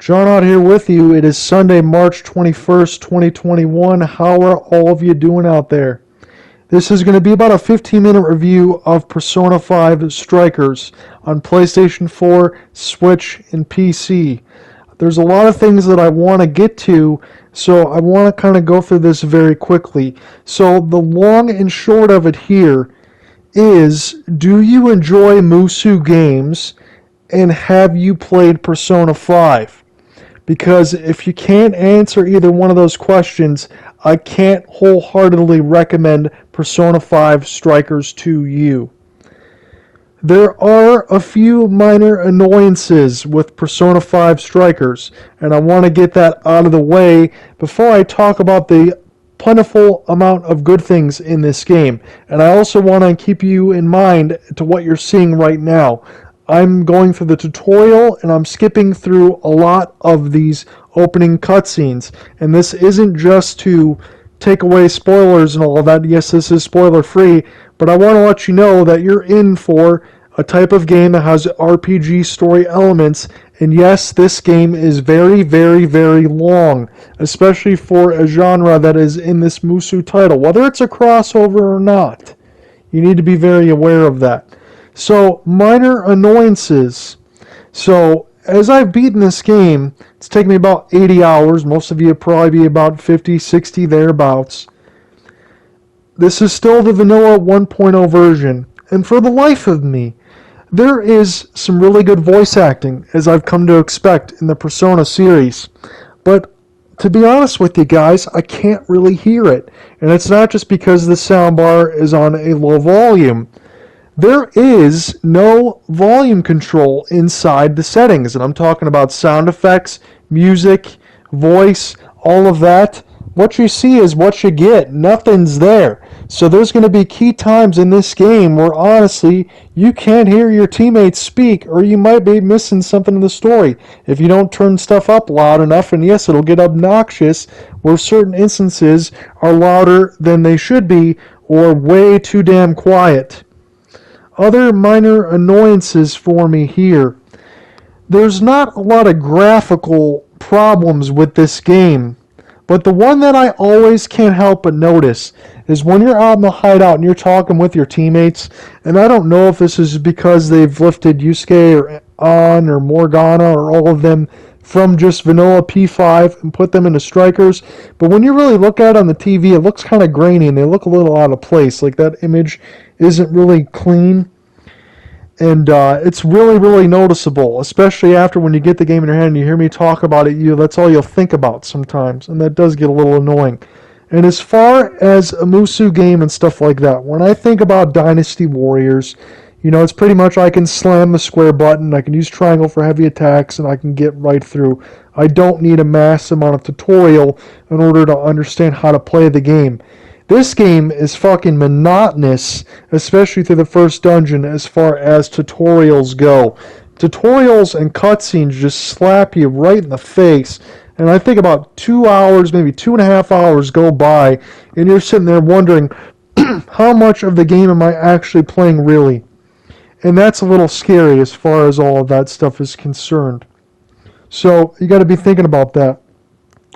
John out here with you. It is Sunday, March 21st, 2021. How are all of you doing out there? This is going to be about a 15-minute review of Persona 5 Strikers on PlayStation 4, Switch, and PC. There's a lot of things that I want to get to, so I want to kind of go through this very quickly. So the long and short of it here is, do you enjoy Musou games, and have you played Persona 5? Because if you can't answer either one of those questions, I can't wholeheartedly recommend Persona 5 Strikers to you. There are a few minor annoyances with Persona 5 Strikers, and I want to get that out of the way before I talk about the plentiful amount of good things in this game. And I also want to keep you in mind to what you're seeing right now. I'm going through the tutorial and I'm skipping through a lot of these opening cutscenes. And this isn't just to take away spoilers and all of that. Yes, this is spoiler free, but I want to let you know that you're in for a type of game that has RPG story elements. And yes, this game is very, very, very long, especially for a genre that is in this Musou title. Whether it's a crossover or not, you need to be very aware of that. So, minor annoyances. So, as I've beaten this game, it's taken me about 80 hours. Most of you probably be about 50, 60 thereabouts. This is still the vanilla 1.0 version. And for the life of me, there is some really good voice acting, as I've come to expect in the Persona series. But to be honest with you guys, I can't really hear it. And it's not just because the soundbar is on a low volume. There is no volume control inside the settings, and I'm talking about sound effects, music, voice, all of that. What you see is what you get. Nothing's there. So there's going to be key times in this game where honestly you can't hear your teammates speak, or you might be missing something in the story if you don't turn stuff up loud enough. And yes, it'll get obnoxious where certain instances are louder than they should be or way too damn quiet. Other minor annoyances for me here. There's not a lot of graphical problems with this game, but the one that I always can't help but notice is when you're out in the hideout and you're talking with your teammates, and I don't know if this is because they've lifted Yusuke or An or Morgana or all of them from just vanilla P5 and put them into Strikers, but when you really look at it on the TV, it looks kind of grainy and they look a little out of place, like that image isn't really clean. And it's really, really noticeable, especially after when you get the game in your hand and you hear me talk about it, that's all you'll think about sometimes, and that does get a little annoying. And as far as a Musou game and stuff like that, when I think about Dynasty Warriors, it's pretty much I can slam the square button, I can use triangle for heavy attacks, and I can get right through. I don't need a mass amount of tutorial in order to understand how to play the game. This game is fucking monotonous, especially through the first dungeon as far as tutorials go. Tutorials and cutscenes just slap you right in the face. And I think about 2 hours, maybe 2.5 hours go by, and you're sitting there wondering, how much of the game am I actually playing really? And that's a little scary as far as all of that stuff is concerned. So you got to be thinking about that.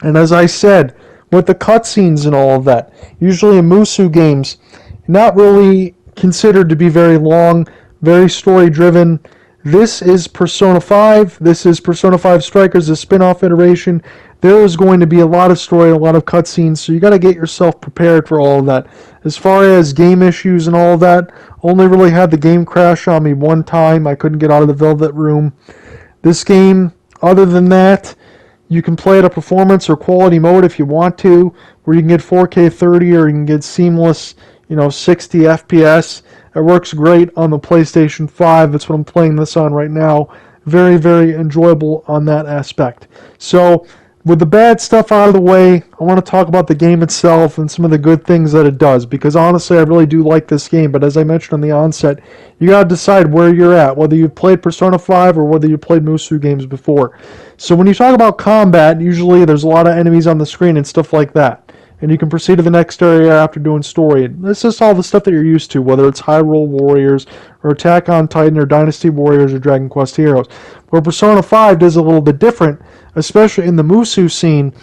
And as I said, with the cutscenes and all of that, usually in Musou games, not really considered to be very long, very story-driven. This is Persona 5. This is Persona 5 Strikers, a spin-off iteration. There is going to be a lot of story, a lot of cutscenes, so you got to get yourself prepared for all of that. As far as game issues and all of that, only really had the game crash on me one time. I couldn't get out of the Velvet Room. This game, other than that, you can play at a performance or quality mode if you want to, where you can get 4K 30 or you can get seamless, 60 FPS. It works great on the PlayStation 5. That's what I'm playing this on right now. Very, very enjoyable on that aspect. So, with the bad stuff out of the way, I want to talk about the game itself and some of the good things that it does, because honestly I really do like this game, but as I mentioned on the onset, you got to decide where you're at, whether you've played Persona 5 or whether you've played Musou games before. So when you talk about combat, usually there's a lot of enemies on the screen and stuff like that. And you can proceed to the next area after doing story. This is all the stuff that you're used to, whether it's Hyrule Warriors, or Attack on Titan, or Dynasty Warriors, or Dragon Quest Heroes. Where Persona 5 does a little bit different, especially in the musou scene,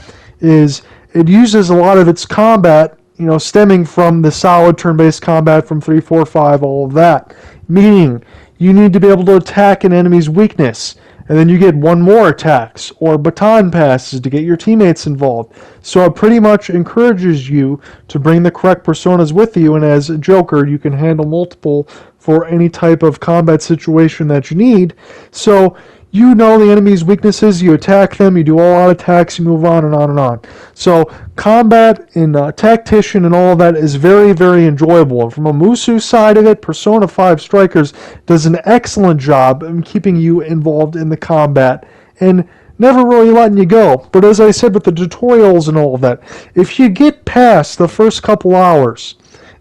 is it uses a lot of its combat, stemming from the solid turn-based combat from 3, 4, 5, all of that. Meaning, you need to be able to attack an enemy's weakness, and then you get one more attacks or baton passes to get your teammates involved. So it pretty much encourages you to bring the correct personas with you, and as a Joker, you can handle multiple for any type of combat situation that you need. So you know the enemy's weaknesses, you attack them, you do all out attacks, you move on and on and on. So combat in Tactician and all of that is very, very enjoyable. And from a Musou side of it, Persona 5 Strikers does an excellent job in keeping you involved in the combat and never really letting you go. But as I said with the tutorials and all of that, if you get past the first couple hours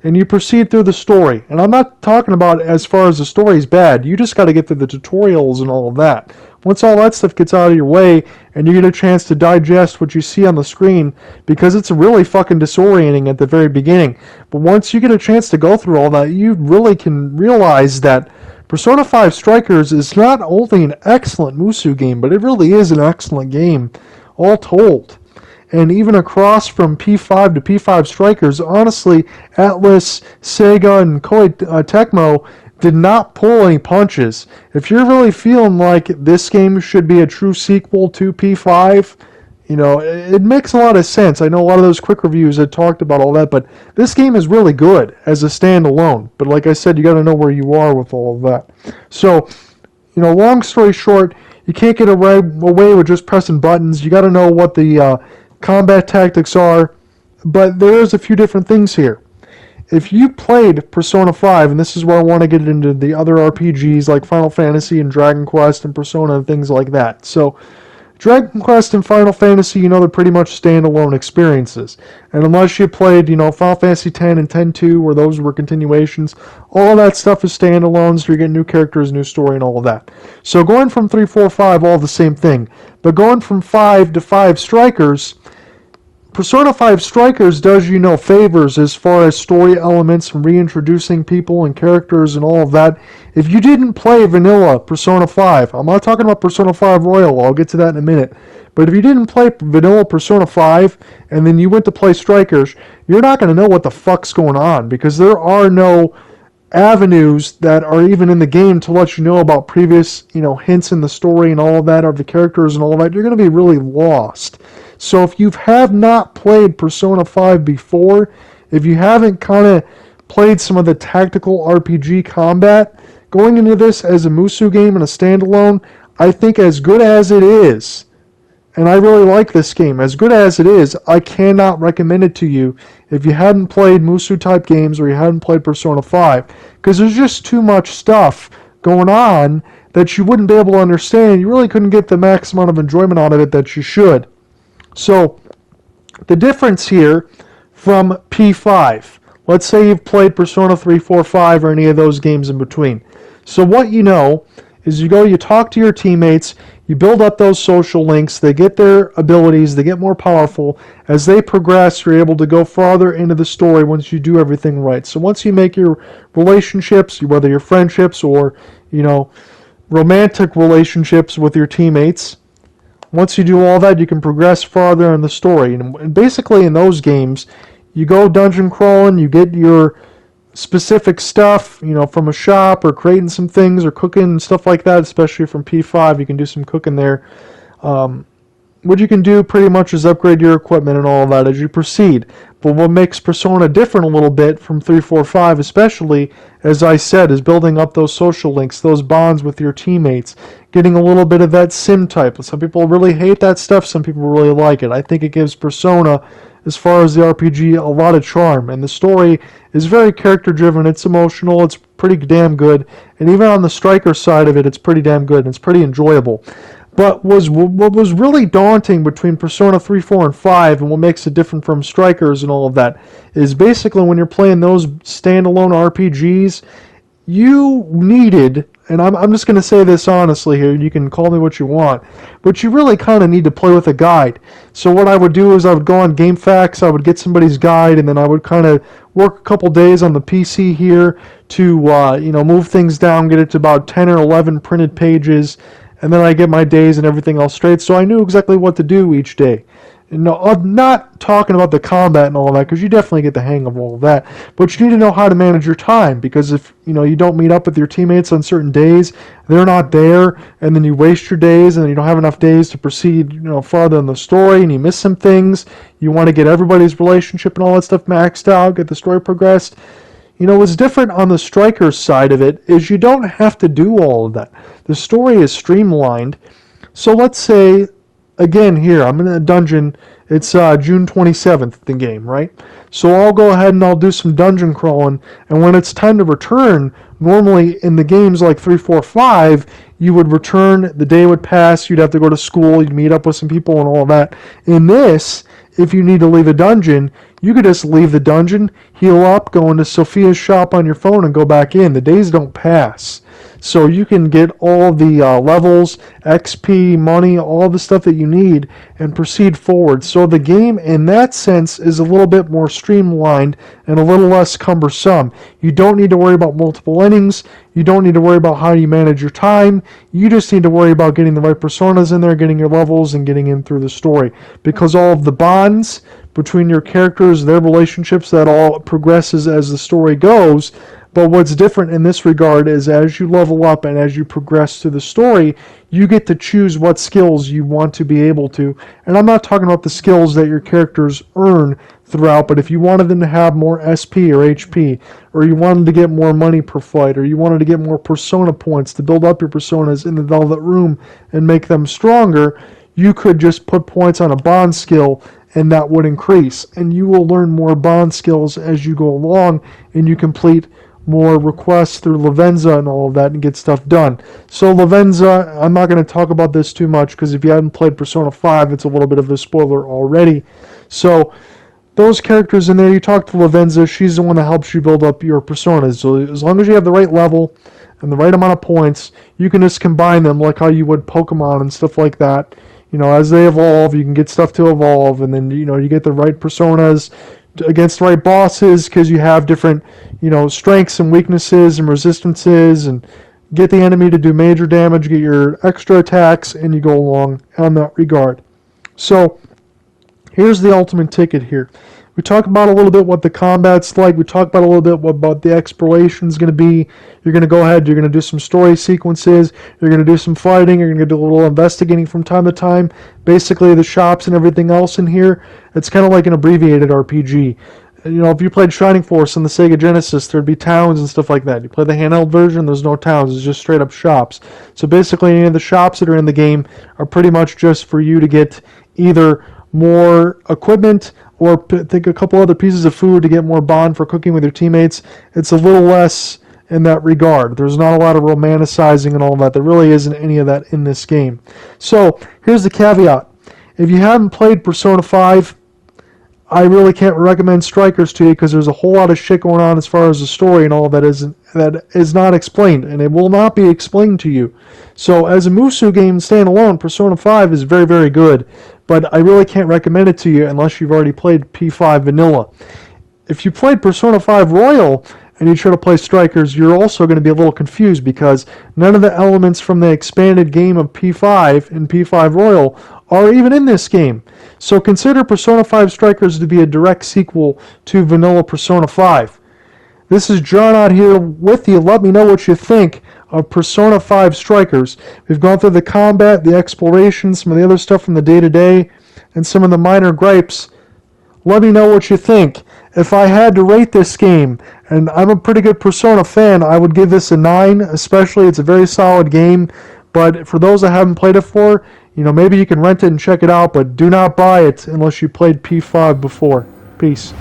and you proceed through the story, and I'm not talking about as far as the story's bad, you just got to get through the tutorials and all of that. Once all that stuff gets out of your way and you get a chance to digest what you see on the screen, because it's really fucking disorienting at the very beginning, but once you get a chance to go through all that, you really can realize that Persona 5 Strikers is not only an excellent Musou game, but it really is an excellent game, all told. And even across from P5 to P5 Strikers, honestly, Atlus, Sega, and Koei Tecmo did not pull any punches. If you're really feeling like this game should be a true sequel to P5, it makes a lot of sense. I know a lot of those quick reviews had talked about all that, but this game is really good as a standalone. But like I said, you got to know where you are with all of that. So, long story short, you can't get away with just pressing buttons. You got to know what the combat tactics are, but there's a few different things here. If you played Persona 5, and this is where I want to get into the other RPGs like Final Fantasy and Dragon Quest and Persona and things like that. So, Dragon Quest and Final Fantasy, they're pretty much standalone experiences. And unless you played, Final Fantasy X and X-2, where those were continuations, all of that stuff is standalone, so you're getting new characters, new story, and all of that. So going from 3, 4, 5, all the same thing. But going from 5 to 5 Strikers, Persona 5 Strikers does you no favors as far as story elements and reintroducing people and characters and all of that. If you didn't play vanilla Persona 5, I'm not talking about Persona 5 Royal, I'll get to that in a minute, but if you didn't play vanilla Persona 5 and then you went to play Strikers, you're not going to know what the fuck's going on, because there are no avenues that are even in the game to let you know about previous, hints in the story and all of that, of the characters and all of that. You're going to be really lost. So if you have not played Persona 5 before, if you haven't kind of played some of the tactical RPG combat, going into this as a Musou game and a standalone, I think as good as it is, and I really like this game, as good as it is, I cannot recommend it to you if you hadn't played Musou type games or you hadn't played Persona 5, because there's just too much stuff going on that you wouldn't be able to understand. You really couldn't get the max amount of enjoyment out of it that you should. So, the difference here from P5, let's say you've played Persona 3, 4, 5, or any of those games in between. So what you know is you talk to your teammates, you build up those social links, they get their abilities, they get more powerful. As they progress, you're able to go farther into the story once you do everything right. So once you make your relationships, whether your friendships or, romantic relationships with your teammates, once you do all that, you can progress farther in the story. And basically in those games, you go dungeon crawling, you get your specific stuff, from a shop or creating some things or cooking and stuff like that, especially from P5, you can do some cooking there. What you can do pretty much is upgrade your equipment and all of that as you proceed. But what makes Persona different a little bit from 3, 4, 5 especially, as I said, is building up those social links, those bonds with your teammates, getting a little bit of that sim type. Some people really hate that stuff, some people really like it. I think it gives Persona, as far as the RPG, a lot of charm. And the story is very character driven, it's emotional, it's pretty damn good. And even on the Striker side of it, it's pretty damn good, and it's pretty enjoyable. But what was really daunting between Persona 3, 4, and 5, and what makes it different from Strikers and all of that, is basically when you're playing those standalone RPGs, you needed, and I'm just going to say this honestly here, you can call me what you want, but you really kind of need to play with a guide. So what I would do is I would go on GameFAQs, I would get somebody's guide, and then I would kind of work a couple days on the PC here to move things down, get it to about 10 or 11 printed pages, and then I get my days and everything else straight, so I knew exactly what to do each day. No, I'm not talking about the combat and all that, because you definitely get the hang of all of that. But you need to know how to manage your time, because if you don't meet up with your teammates on certain days, they're not there, and then you waste your days, and then you don't have enough days to proceed farther in the story, and you miss some things. You want to get everybody's relationship and all that stuff maxed out, get the story progressed. What's different on the Strikers side of it is you don't have to do all of that. The story is streamlined. So let's say, again here, I'm in a dungeon. It's June 27th, the game, right? So I'll go ahead and I'll do some dungeon crawling, and when it's time to return, normally in the games like 3, 4, 5, you would return, the day would pass, you'd have to go to school, you'd meet up with some people and all that. In this, if you need to leave a dungeon, you could just leave the dungeon, heal up, go into Sophia's shop on your phone, and go back in. The days don't pass. So you can get all the levels, XP, money, all the stuff that you need, and proceed forward. So the game, in that sense, is a little bit more streamlined and a little less cumbersome. You don't need to worry about multiple endings. You don't need to worry about how you manage your time. You just need to worry about getting the right personas in there, getting your levels, and getting in through the story. Because all of the bonds between your characters, their relationships, that all progresses as the story goes. But what's different in this regard is as you level up and as you progress through the story, you get to choose what skills you want to be able to. And I'm not talking about the skills that your characters earn throughout, but if you wanted them to have more SP or HP, or you wanted to get more money per fight, or you wanted to get more persona points to build up your personas in the Velvet Room and make them stronger, you could just put points on a bond skill and that would increase. And you will learn more bond skills as you go along and you complete more requests through Lavenza and all of that and get stuff done. So Lavenza, I'm not going to talk about this too much because if you haven't played Persona 5, it's a little bit of a spoiler already. So those characters in there, you talk to Lavenza, she's the one that helps you build up your personas. So as long as you have the right level and the right amount of points, you can just combine them like how you would Pokemon and stuff like that. As they evolve, you can get stuff to evolve, and then you get the right personas against the right bosses because you have different strengths and weaknesses and resistances, and get the enemy to do major damage, get your extra attacks, and you go along on that regard. So here's the ultimate ticket here. We talk about a little bit what the combat's like. We talk about a little bit what about the exploration is going to be. You're going to go ahead, you're going to do some story sequences, you're going to do some fighting, you're going to do a little investigating from time to time. Basically the shops and everything else in here, it's kind of like an abbreviated RPG. If you played Shining Force on the Sega Genesis, there'd be towns and stuff like that. You play the handheld version, there's no towns, it's just straight up shops. So basically any of the shops that are in the game are pretty much just for you to get either more equipment or think a couple other pieces of food to get more bond for cooking with your teammates. It's a little less in that regard. There's not a lot of romanticizing and all that. There really isn't any of that in this game. So here's the caveat. If you haven't played Persona 5, I really can't recommend Strikers to you because there's a whole lot of shit going on as far as the story and all that is not explained, and it will not be explained to you. So as a Musou game standalone, Persona 5 is very, very good, but I really can't recommend it to you unless you've already played P5 Vanilla. If you played Persona 5 Royal and you try to play Strikers, you're also going to be a little confused because none of the elements from the expanded game of P5 and P5 Royal are even in this game. So consider Persona 5 Strikers to be a direct sequel to Vanilla Persona 5. This is John out here with you. Let me know what you think of Persona 5 Strikers. We've gone through the combat, the exploration, some of the other stuff from the day-to-day, and some of the minor gripes. Let me know what you think. If I had to rate this game, and I'm a pretty good Persona fan, I would give this a 9, especially. It's a very solid game, but for those that haven't played it for, maybe you can rent it and check it out, but do not buy it unless you played P5 before. Peace.